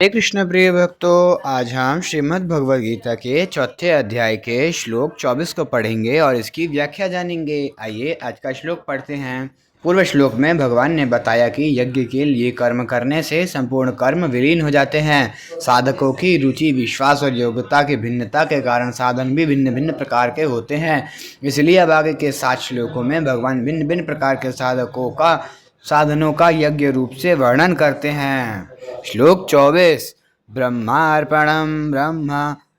हरे कृष्ण प्रिय भक्तों, आज हम श्रीमद् भगवद गीता के चौथे अध्याय के श्लोक 24 को पढ़ेंगे और इसकी व्याख्या जानेंगे। आइए आज का श्लोक पढ़ते हैं। पूर्व श्लोक में भगवान ने बताया कि यज्ञ के लिए कर्म करने से संपूर्ण कर्म विलीन हो जाते हैं। साधकों की रुचि, विश्वास और योग्यता की भिन्नता के कारण साधन भी भिन्न भिन्न प्रकार के होते हैं। इसलिए अब आगे के 7 श्लोकों में भगवान भिन्न भिन्न प्रकार के साधनों का यज्ञ रूप से वर्णन करते हैं। श्लोक 24। ब्रह्मार्पणं ब्रह्म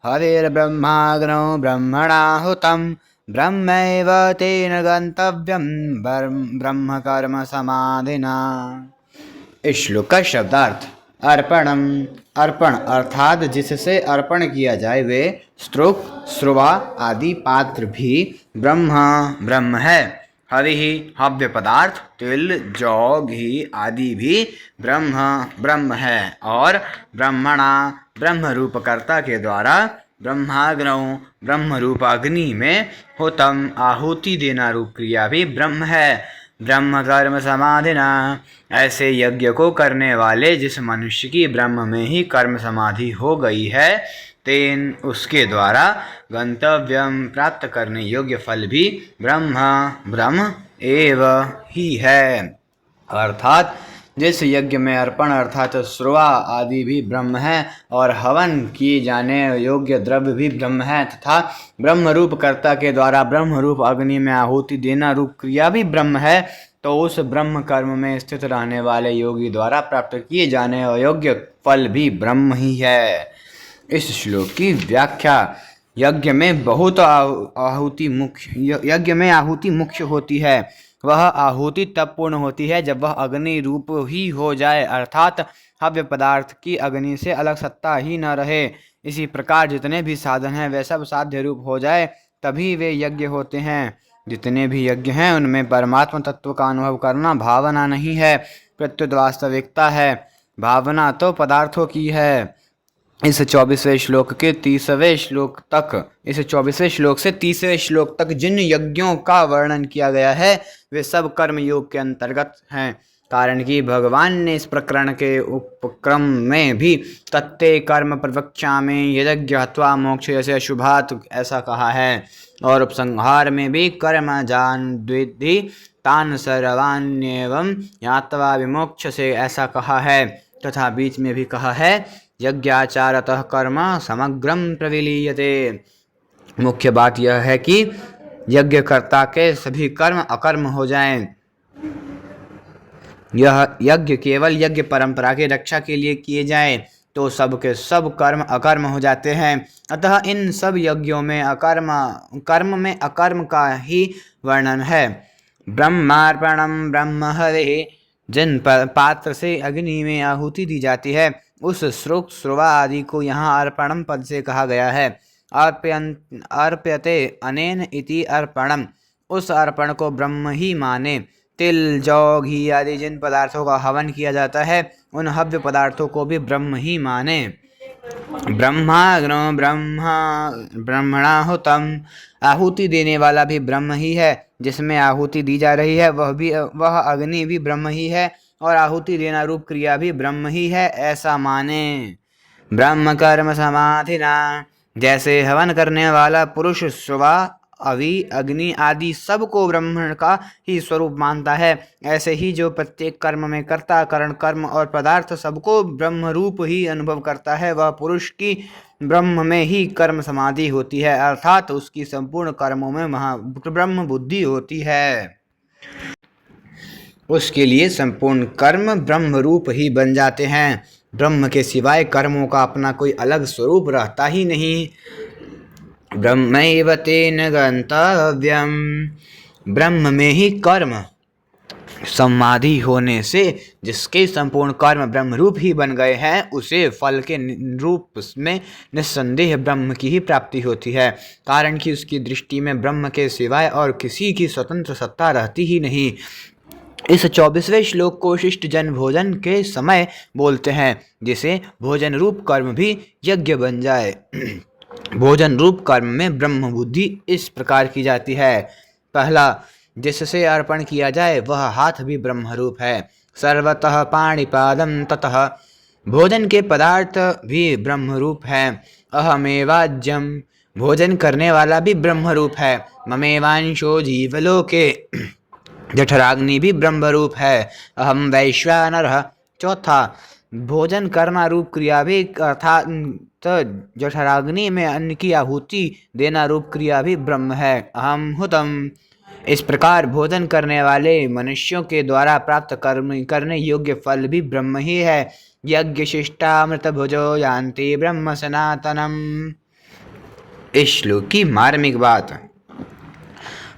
हविर्ब्रह्माग्नौ ब्रह्मणाहुतं ब्रह्मैव तेन गंतव्यं ब्रह्म कर्म समाधिना। इस श्लोक का शब्दार्थ। अर्पणम, अर्पण अर्थात जिससे अर्पण किया जाए वे स्त्रोक, श्रुवा आदि पात्र भी ब्रह्म है। हरि हव्य पदार्थ, तिल, जौ, घी आदि भी ब्रह्म है। और ब्रह्मणा ब्रह्म रूप कर्ता के द्वारा ब्रह्माग्नौ ब्रह्म रूप अग्नि में होतम आहुति देना रूप क्रिया भी ब्रह्म है। ब्रह्म कर्म समाधिना, ऐसे यज्ञ को करने वाले जिस मनुष्य की ब्रह्म में ही कर्म समाधि हो गई है, तेन उसके द्वारा गंतव्यम प्राप्त करने योग्य फल भी ब्रह्म एव ही है। अर्थात जिस यज्ञ में अर्पण अर्थात श्रुवा आदि भी ब्रह्म है और हवन किए जाने योग्य द्रव्य भी ब्रह्म है तथा ब्रह्म रूप कर्ता के द्वारा ब्रह्म रूप अग्नि में आहुति देना रूप क्रिया भी ब्रह्म है, तो उस ब्रह्म कर्म में स्थित रहने वाले योगी द्वारा प्राप्त किए जाने योग्य फल भी ब्रह्म ही है। इस श्लोक की व्याख्या। यज्ञ में आहुति मुख्य होती है। वह आहुति तब पूर्ण होती है जब वह अग्नि रूप ही हो जाए, अर्थात हव्य पदार्थ की अग्नि से अलग सत्ता ही न रहे। इसी प्रकार जितने भी साधन हैं वे सब साध्य रूप हो जाए तभी वे यज्ञ होते हैं। जितने भी यज्ञ हैं उनमें परमात्मा तत्व का अनुभव करना भावना नहीं है, प्रत्युत वास्तविकता है। भावना तो पदार्थों की है। इस 24वें श्लोक के 30वें श्लोक तक, इस 24वें श्लोक से 30वें श्लोक तक जिन यज्ञों का वर्णन किया गया है वे सब कर्म योग के अंतर्गत हैं। कारण कि भगवान ने इस प्रकरण के उपक्रम में भी तत्ते कर्म प्रवक्ष्यामि यज्ञ हत्वा मोक्ष जैसे अशुभात ऐसा कहा है, और उपसंहार में भी कर्म जान द्विधि तान सर्वान्येवं ज्ञात्वा विमोक्ष से ऐसा कहा है, तथा बीच में भी कहा है यज्ञाचारतः कर्म समग्रम प्रविलीयते। मुख्य बात यह है कि यज्ञकर्ता के सभी कर्म अकर्म हो जाएं। यह यज्ञ केवल यज्ञ परंपरा की रक्षा के लिए किए जाएं तो सब के सब कर्म अकर्म हो जाते हैं। अतः इन सब यज्ञों में कर्म में अकर्म का ही वर्णन है। ब्रह्मार्पणम ब्रह्म हरे, जिन पात्र से अग्नि में आहुति दी जाती है उस श्रोत श्रुवा आदि को यहाँ अर्पणम पद से कहा गया है। अर्प्यते अनेन इति अर्पणम, उस अर्पण को ब्रह्म ही माने। तिल, जौ, घी आदि जिन पदार्थों का हवन किया जाता है उन हव्य पदार्थों को भी ब्रह्म ही माने। ब्रह्माग्नो ब्रह्मणाहुतम, आहुति देने वाला भी ब्रह्म ही है। जिसमें आहुति दी जा रही है वह अग्नि भी ब्रह्म ही है और आहुति देना रूप क्रिया भी ब्रह्म ही है, ऐसा माने। ब्रह्म कर्म समाधिना, जैसे हवन करने वाला पुरुष श्रुवा, अवि, अग्नि आदि सबको ब्रह्म का ही स्वरूप मानता है, ऐसे ही जो प्रत्येक कर्म में कर्ता, करण, कर्म और पदार्थ सबको ब्रह्म रूप ही अनुभव करता है, वह पुरुष की ब्रह्म में ही कर्म समाधि होती है, अर्थात उसकी संपूर्ण कर्मों में ब्रह्म बुद्धि होती है। उसके लिए संपूर्ण कर्म ब्रह्म रूप ही बन जाते हैं। ब्रह्म के सिवाय कर्मों का अपना कोई अलग स्वरूप रहता ही नहीं। ब्रह्मैव तेन गंतव्यम, ब्रह्म में ही कर्म समाधि होने से जिसके संपूर्ण कर्म ब्रह्म रूप ही बन गए हैं उसे फल के रूप में निस्संदेह ब्रह्म की ही प्राप्ति होती है। कारण कि उसकी दृष्टि में ब्रह्म के सिवाय और किसी की स्वतंत्र सत्ता रहती ही नहीं। इस 24वें श्लोक को शिष्ट जन भोजन के समय बोलते हैं, जिसे भोजन रूप कर्म भी यज्ञ बन जाए। भोजन रूप कर्म में ब्रह्म बुद्धि इस प्रकार की जाती है। पहला, जिससे अर्पण किया जाए वह हाथ भी ब्रह्म रूप है। सर्वतः पाणिपादम ततः भोजन के पदार्थ भी ब्रह्म रूप है। अहमेवाज्यम, भोजन करने वाला भी ब्रह्म रूप है। ममेवांशो जीवलोके, जठराग्नि भी ब्रह्म रूप है। अहम वैश्वानरः, चौथा भोजन करना रूप क्रिया भी अर्थात तो जठराग्नि में अन्न की आहुति देना रूप क्रिया भी ब्रह्म है। अहम हुतम, इस प्रकार भोजन करने वाले मनुष्यों के द्वारा प्राप्त कर्म करने योग्य फल भी ब्रह्म ही है। यज्ञ शिष्टामृत भुजो यान्ति ब्रह्म सनातनम। इस श्लोक की मार्मिक बात,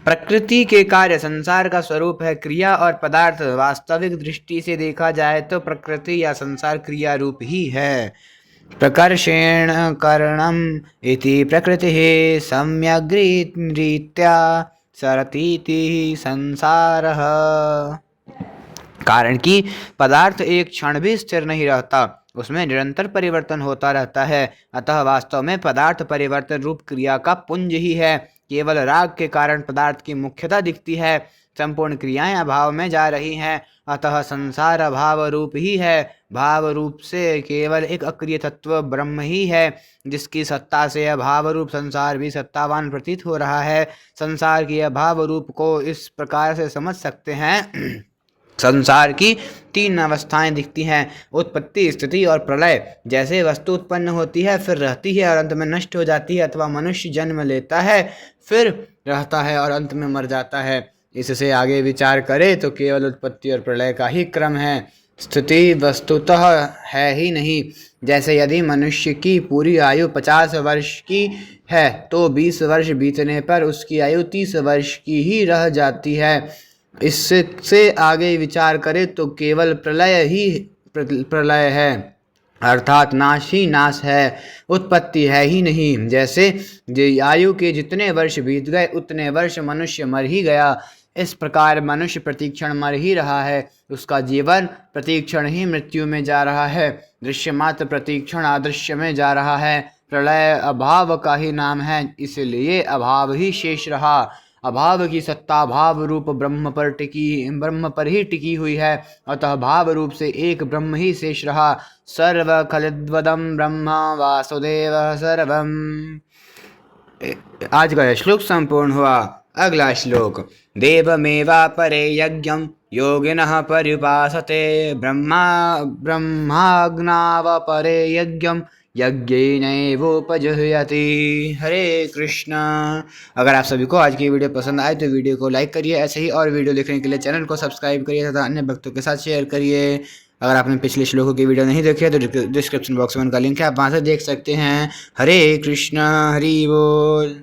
प्रकृति के कार्य संसार का स्वरूप है। क्रिया और पदार्थ वास्तविक दृष्टि से देखा जाए तो प्रकृति या संसार क्रिया रूप ही है। प्रकर्षेण करणम इति प्रकृति सम्यग्रीत्या सरतीति संसारः, कारण कि पदार्थ एक क्षण भी स्थिर नहीं रहता, उसमें निरंतर परिवर्तन होता रहता है। अतः वास्तव में पदार्थ परिवर्तन रूप क्रिया का पुंज ही है। केवल राग के कारण पदार्थ की मुख्यता दिखती है, संपूर्ण क्रियाएं अभाव में जा रही हैं। अतः संसार अभाव रूप ही है। भाव रूप से केवल एक अक्रिय तत्व ब्रह्म ही है, जिसकी सत्ता से अभाव रूप संसार भी सत्तावान प्रतीत हो रहा है। संसार की अभाव रूप को इस प्रकार से समझ सकते हैं। संसार की तीन अवस्थाएं दिखती हैं, उत्पत्ति, स्थिति और प्रलय। जैसे वस्तु उत्पन्न होती है, फिर रहती है और अंत में नष्ट हो जाती है, अथवा मनुष्य जन्म लेता है, फिर रहता है और अंत में मर जाता है। इससे आगे विचार करें तो केवल उत्पत्ति और प्रलय का ही क्रम है, स्थिति वस्तुतः है ही नहीं। जैसे यदि मनुष्य की पूरी आयु 50 वर्ष की है तो 20 वर्ष बीतने पर उसकी आयु 30 वर्ष की ही रह जाती है। इससे आगे विचार करें तो केवल प्रलय ही प्रलय है, अर्थात नाश ही नाश है, उत्पत्ति है ही नहीं। जैसे आयु के जितने वर्ष बीत गए उतने वर्ष मनुष्य मर ही गया। इस प्रकार मनुष्य प्रतिक्षण मर ही रहा है, उसका जीवन प्रतिक्षण ही मृत्यु में जा रहा है। दृश्य मात्र प्रतिक्षण अदृश्य में जा रहा है। प्रलय अभाव का ही नाम है, इसलिए अभाव ही शेष रहा। अभाव की सत्ता भाव रूप ब्रह्म पर ही टिकी हुई है, अतः भाव रूप से एक ब्रह्म ही शेष रहा। सर्व खलिद्वदम ब्रह्म वासुदेव सर्वम। आज का श्लोक संपूर्ण हुआ। अगला श्लोक, देवमेवा परे यज्ञं योगिनः पर्युपासते ब्रह्माग्नाव परे यज्ञं यज्ञेनैवोपजुह्यति। हरे कृष्ण। अगर आप सभी को आज की वीडियो पसंद आए तो वीडियो को लाइक करिए, ऐसे ही और वीडियो देखने के लिए चैनल को सब्सक्राइब करिए तथा अन्य भक्तों के साथ शेयर करिए। अगर आपने पिछले श्लोकों की वीडियो नहीं देखी है तो डिस्क्रिप्शन बॉक्स में उनका लिंक है, आप वहाँ से देख सकते हैं। हरे कृष्ण, हरि बोल।